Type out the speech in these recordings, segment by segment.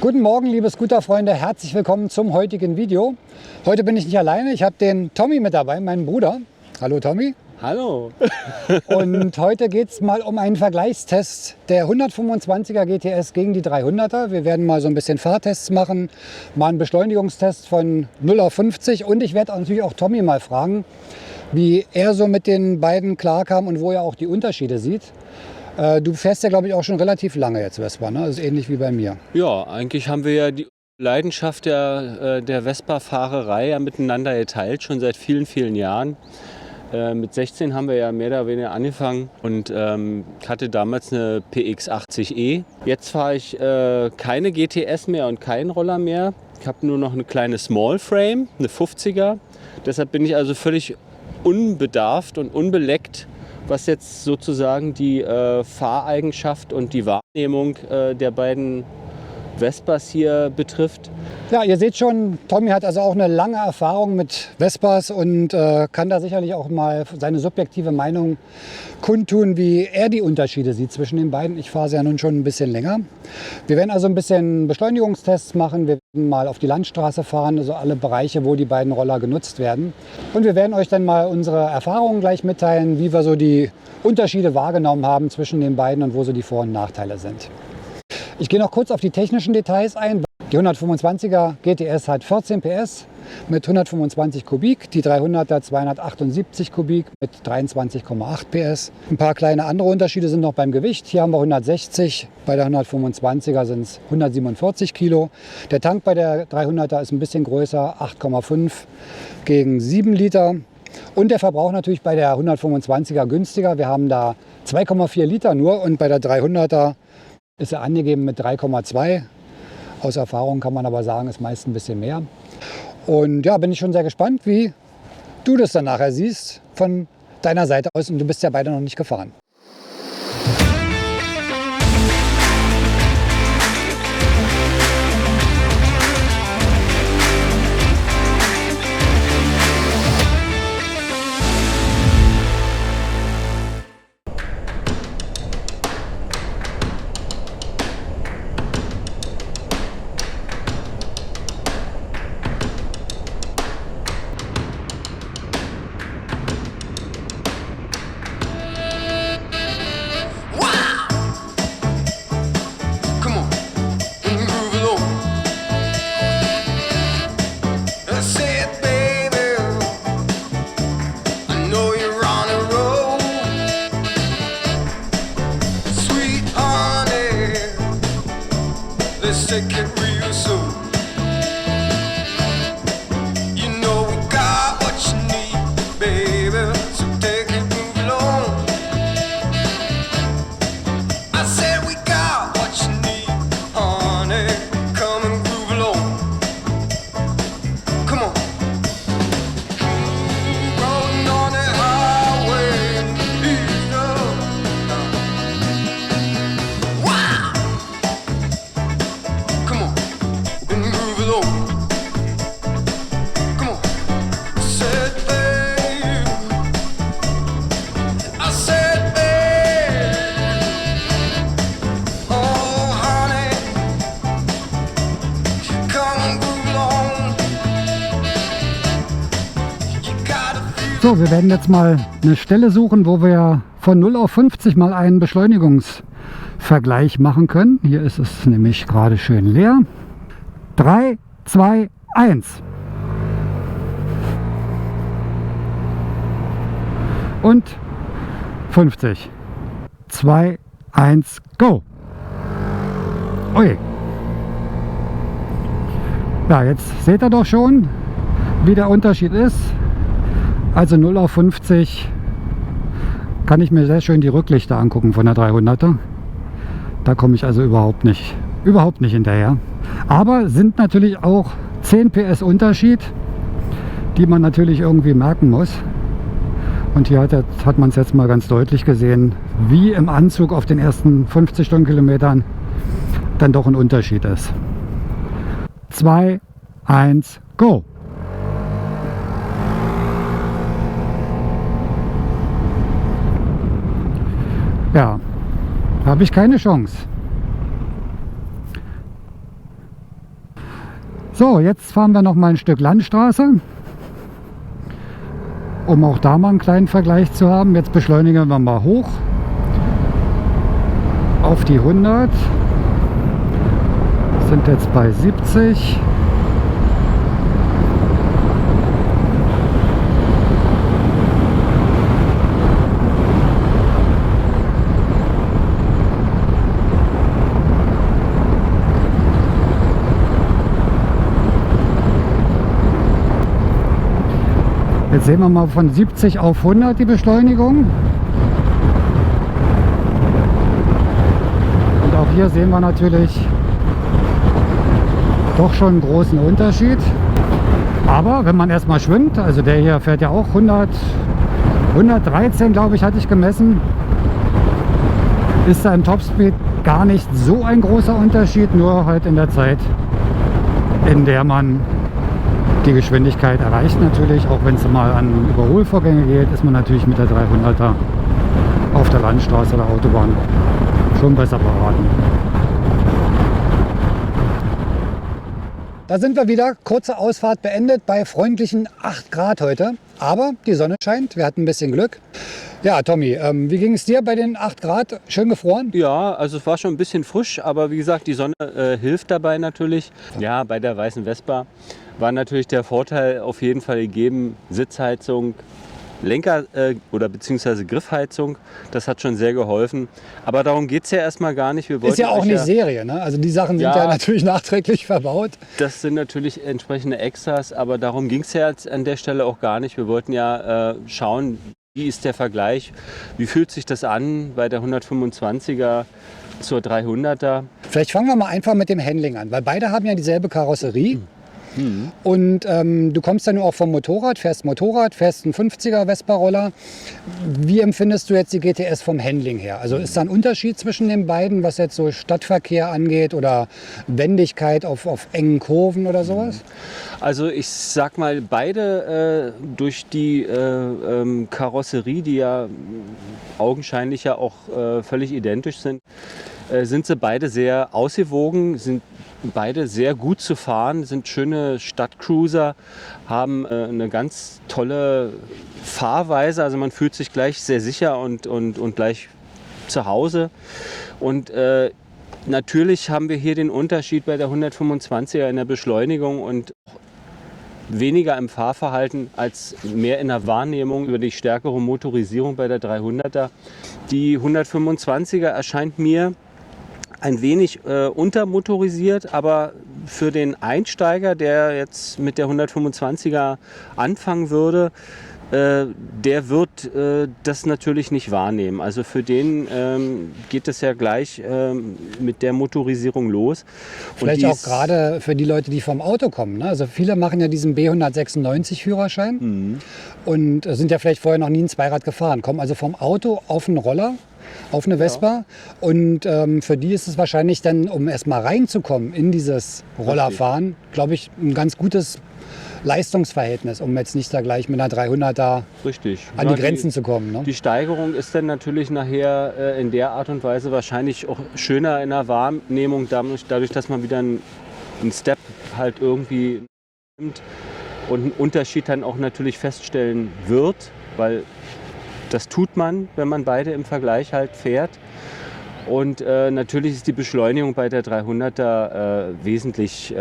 Guten Morgen, liebe Scooterfreunde, herzlich willkommen zum heutigen Video. Heute bin ich nicht alleine, ich habe den Tommy mit dabei, meinen Bruder. Hallo Tommy. Hallo. Und heute geht es mal um einen Vergleichstest der 125er GTS gegen die 300er. Wir werden mal so ein bisschen Fahrtests machen, mal einen Beschleunigungstest von 0 auf 50 und ich werde natürlich auch Tommy mal fragen, wie er so mit den beiden klarkam und wo er auch die Unterschiede sieht. Du fährst ja, glaube ich, auch schon relativ lange jetzt Vespa, ne? Das ist ähnlich wie bei mir. Ja, eigentlich haben wir ja die Leidenschaft der Vespa-Fahrerei ja miteinander geteilt, schon seit vielen, vielen Jahren. Mit 16 haben wir ja mehr oder weniger angefangen und hatte damals eine PX80E. Jetzt fahre ich keine GTS mehr und keinen Roller mehr. Ich habe nur noch eine kleine Small Frame, eine 50er. Deshalb bin ich also völlig unbedarft und unbeleckt, was jetzt sozusagen die Fahreigenschaft und die Wahrnehmung der beiden Vespas hier betrifft. Ja, ihr seht schon, Tommy hat also auch eine lange Erfahrung mit Vespas und kann da sicherlich auch mal seine subjektive Meinung kundtun, wie er die Unterschiede sieht zwischen den beiden. Ich fahre sie ja nun schon ein bisschen länger. Wir werden also ein bisschen Beschleunigungstests machen. Wir werden mal auf die Landstraße fahren, also alle Bereiche, wo die beiden Roller genutzt werden. Und wir werden euch dann mal unsere Erfahrungen gleich mitteilen, wie wir so die Unterschiede wahrgenommen haben zwischen den beiden und wo so die Vor- und Nachteile sind. Ich gehe noch kurz auf die technischen Details ein. Die 125er GTS hat 14 PS mit 125 Kubik, die 300er 278 Kubik mit 23,8 PS. Ein paar kleine andere Unterschiede sind noch beim Gewicht. Hier haben wir 160, bei der 125er sind es 147 Kilo. Der Tank bei der 300er ist ein bisschen größer, 8,5 gegen 7 Liter. Und der Verbrauch natürlich bei der 125er günstiger. Wir haben da 2,4 Liter nur und bei der 300er ist er angegeben mit 3,2. Aus Erfahrung kann man aber sagen, ist meist ein bisschen mehr. Und ja, bin ich schon sehr gespannt, wie du das dann nachher siehst von deiner Seite aus. Und du bist ja beide noch nicht gefahren. Let's take it real slow. You know we got what you need, baby. So take it, move along. I said we got what you need, honey. Come and groove along. Come on. Rolling on the highway, ease up. Wow. Come on, and move along. Come on, said babe. I said babe. Oh honey, come and move along. You gotta feel. So, wir werden jetzt mal eine Stelle suchen, wo wir von 0 auf 50 mal einen Beschleunigungsvergleich machen können. Hier ist es nämlich gerade schön leer. 3, 2, 1. Und 50. 2, 1, go. Ui. Ja, jetzt seht ihr doch schon, wie der Unterschied ist. Also 0 auf 50 kann ich mir sehr schön die Rücklichter angucken von der 300er. Da komme ich also überhaupt nicht hinterher. Aber sind natürlich auch 10 PS Unterschied, die man natürlich irgendwie merken muss. Und hier hat man es jetzt mal ganz deutlich gesehen, wie im Anzug auf den ersten 50 Stundenkilometern dann doch ein Unterschied ist. 2, 1, go! Ja, habe ich keine Chance. So, jetzt fahren wir noch mal ein Stück Landstraße, um auch da mal einen kleinen Vergleich zu haben. Jetzt beschleunigen wir mal hoch auf die 100. Sind jetzt bei 70. Jetzt sehen wir mal von 70 auf 100 die Beschleunigung. Und auch hier sehen wir natürlich doch schon einen großen Unterschied. Aber wenn man erstmal schwimmt, also der hier fährt ja auch 113, glaube ich, hatte ich gemessen, ist da im Topspeed gar nicht so ein großer Unterschied, nur halt in der Zeit, in der man die Geschwindigkeit erreicht natürlich. Auch wenn es mal an Überholvorgänge geht, ist man natürlich mit der 300er auf der Landstraße oder Autobahn schon besser beraten. Da sind wir wieder, kurze Ausfahrt beendet bei freundlichen 8 Grad heute. Aber die Sonne scheint, wir hatten ein bisschen Glück. Ja, Tommy, wie ging es dir bei den 8 Grad? Schön gefroren? Ja, also es war schon ein bisschen frisch, aber wie gesagt, die Sonne hilft dabei natürlich. Ja, bei der weißen Vespa war natürlich der Vorteil auf jeden Fall gegeben, Sitzheizung, Lenker- oder beziehungsweise Griffheizung, das hat schon sehr geholfen. Aber darum geht es ja erstmal gar nicht. Wir Ist ja auch nicht Serie, ne? Also die Sachen sind ja natürlich nachträglich verbaut. Das sind natürlich entsprechende Extras, aber darum ging es ja jetzt an der Stelle auch gar nicht. Wir wollten ja schauen, wie ist der Vergleich, wie fühlt sich das an bei der 125er zur 300er. Vielleicht fangen wir mal einfach mit dem Handling an, weil beide haben ja dieselbe Karosserie. Und du kommst ja nur auch vom Motorrad, fährst einen 50er Vespa-Roller. Wie empfindest du jetzt die GTS vom Handling her? Also ist da ein Unterschied zwischen den beiden, was jetzt so Stadtverkehr angeht oder Wendigkeit auf engen Kurven oder sowas? Also ich sag mal, beide durch die Karosserie, die ja augenscheinlich ja auch völlig identisch sind sie beide sehr ausgewogen, sind beide sehr gut zu fahren, sind schöne Stadtcruiser, haben eine ganz tolle Fahrweise, also man fühlt sich gleich sehr sicher und gleich zu Hause. Und natürlich haben wir hier den Unterschied bei der 125er in der Beschleunigung und weniger im Fahrverhalten als mehr in der Wahrnehmung über die stärkere Motorisierung bei der 300er. Die 125er erscheint mir ein wenig untermotorisiert, aber für den Einsteiger, der jetzt mit der 125er anfangen würde, der wird das natürlich nicht wahrnehmen. Also für den geht es ja gleich mit der Motorisierung los. Vielleicht auch gerade für die Leute, die vom Auto kommen. Ne? Also viele machen ja diesen B196-Führerschein und sind ja vielleicht vorher noch nie ein Zweirad gefahren, kommen also vom Auto auf einen Roller, auf eine Vespa. Ja. Und für die ist es wahrscheinlich dann, um erstmal reinzukommen in dieses Rollerfahren, glaube ich, ein ganz gutes Leistungsverhältnis, um jetzt nicht da gleich mit einer 300er an die Grenzen zu kommen. Ne? Die Steigerung ist dann natürlich nachher in der Art und Weise wahrscheinlich auch schöner in der Wahrnehmung, dadurch, dass man wieder einen Step halt irgendwie nimmt und einen Unterschied dann auch natürlich feststellen wird, weil das tut man, wenn man beide im Vergleich halt fährt. Und natürlich ist die Beschleunigung bei der 300er wesentlich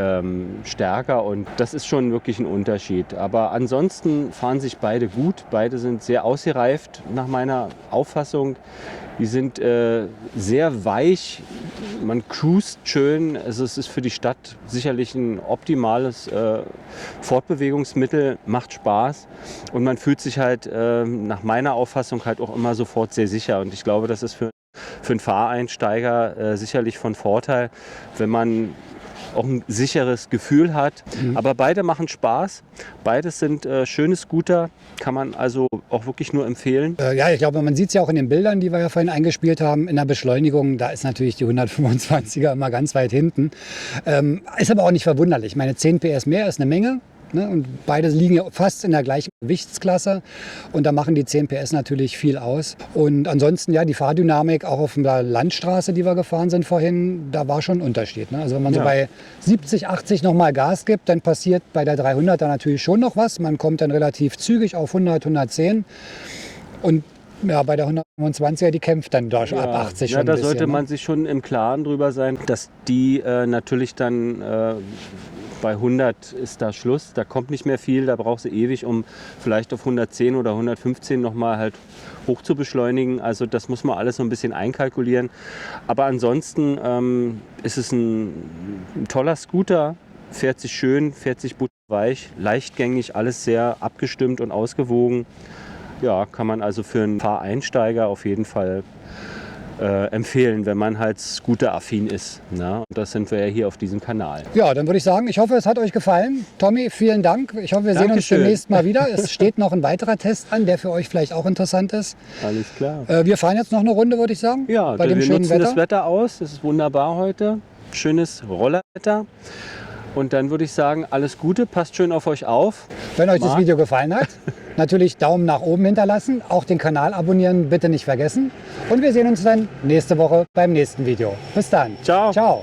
stärker und das ist schon wirklich ein Unterschied. Aber ansonsten fahren sich beide gut. Beide sind sehr ausgereift nach meiner Auffassung. Die sind sehr weich, man cruist schön. Also es ist für die Stadt sicherlich ein optimales Fortbewegungsmittel, macht Spaß und man fühlt sich halt nach meiner Auffassung halt auch immer sofort sehr sicher. Und ich glaube, das ist für einen Fahreinsteiger sicherlich von Vorteil, wenn man auch ein sicheres Gefühl hat. Aber beide machen Spaß. Beides sind schöne Scooter, kann man also auch wirklich nur empfehlen. Ja, ich glaube, man sieht es ja auch in den Bildern, die wir ja vorhin eingespielt haben, in der Beschleunigung. Da ist natürlich die 125er immer ganz weit hinten. Ist aber auch nicht verwunderlich. Ich meine, 10 PS mehr ist eine Menge. Ne? Und beide liegen ja fast in der gleichen Gewichtsklasse. Und da machen die 10 PS natürlich viel aus. Und ansonsten, ja, die Fahrdynamik auch auf der Landstraße, die wir gefahren sind vorhin, da war schon ein Unterschied. Ne? Also wenn man so bei 70, 80 nochmal Gas gibt, dann passiert bei der 300er natürlich schon noch was. Man kommt dann relativ zügig auf 100, 110. Und ja, bei der 125er, die kämpft dann durch ab 80 schon ja, da ein bisschen, sollte ne? man sich schon im Klaren drüber sein, dass die natürlich dann bei 100 ist da Schluss. Da kommt nicht mehr viel, da braucht sie ewig, um vielleicht auf 110 oder 115 nochmal halt hoch zu beschleunigen. Also das muss man alles so ein bisschen einkalkulieren. Aber ansonsten ist es ein toller Scooter, fährt sich schön, fährt sich butterweich, leichtgängig, alles sehr abgestimmt und ausgewogen. Ja, kann man also für ein paar Einsteiger auf jeden Fall empfehlen, wenn man halt Scooter-affin ist. Ne? Und das sind wir ja hier auf diesem Kanal. Ja, dann würde ich sagen, ich hoffe, es hat euch gefallen. Tommy, vielen Dank. Ich hoffe, wir sehen uns Dankeschön. demnächst mal wieder. Es steht noch ein weiterer Test an, der für euch vielleicht auch interessant ist. Alles klar. Wir fahren jetzt noch eine Runde, würde ich sagen. Ja, bei dem wir schönen nutzen Wetter. das Wetter aus. Es ist wunderbar heute. Schönes Rollerwetter. Und dann würde ich sagen, alles Gute, passt schön auf euch auf. Wenn euch das Marc? Video gefallen hat, natürlich Daumen nach oben hinterlassen. Auch den Kanal abonnieren bitte nicht vergessen. Und wir sehen uns dann nächste Woche beim nächsten Video. Bis dann. Ciao. Ciao.